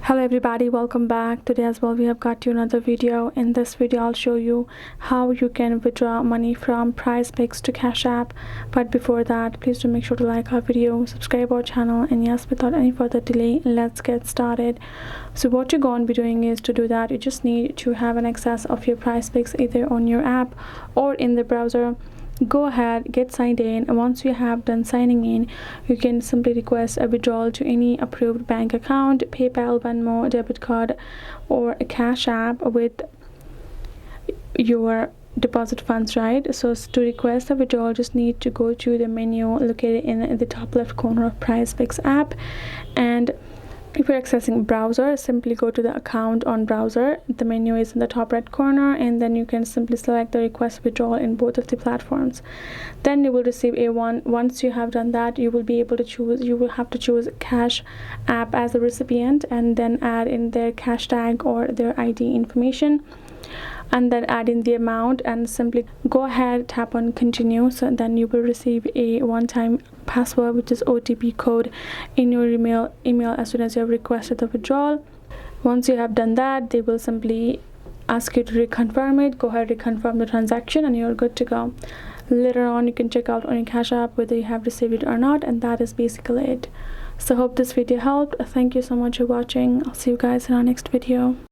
Hello everybody, welcome back. Today as well we have got you another video. In this video I'll show you how you can withdraw money from PrizePicks to Cash App. But before that, please do make sure to like our video, subscribe our channel, and yes, without any further delay, let's get started. So what you're going to be doing is, to do that you just need to have an access of your PrizePicks either on your app or in the browser. Go ahead, get signed in, and once you have done signing in, you can simply request a withdrawal to any approved bank account, PayPal, Venmo, debit card, or a Cash App with your deposit funds, right? So to request a withdrawal, just need to go to the menu located in the top left corner of PrizePicks app, and if you're accessing browser, simply go to the account on browser. The menu is in the top right corner, and then you can simply select the request withdrawal in both of the platforms. Then you will receive once you have done that, you will be able to choose, you will have to choose Cash App as the recipient, and then add in their cash tag or their ID information, and then add in the amount, and simply go ahead, tap on continue. So then you will receive a one-time password, which is OTP code, in your email as soon as you have requested the withdrawal. Once you have done that, they will simply ask you to reconfirm it. Go ahead, reconfirm the transaction, and you're good to go. Later on you can check out on your Cash App whether you have received it or not, and that is basically it. So hope this video helped. Thank you so much for watching. I'll see you guys in our next video.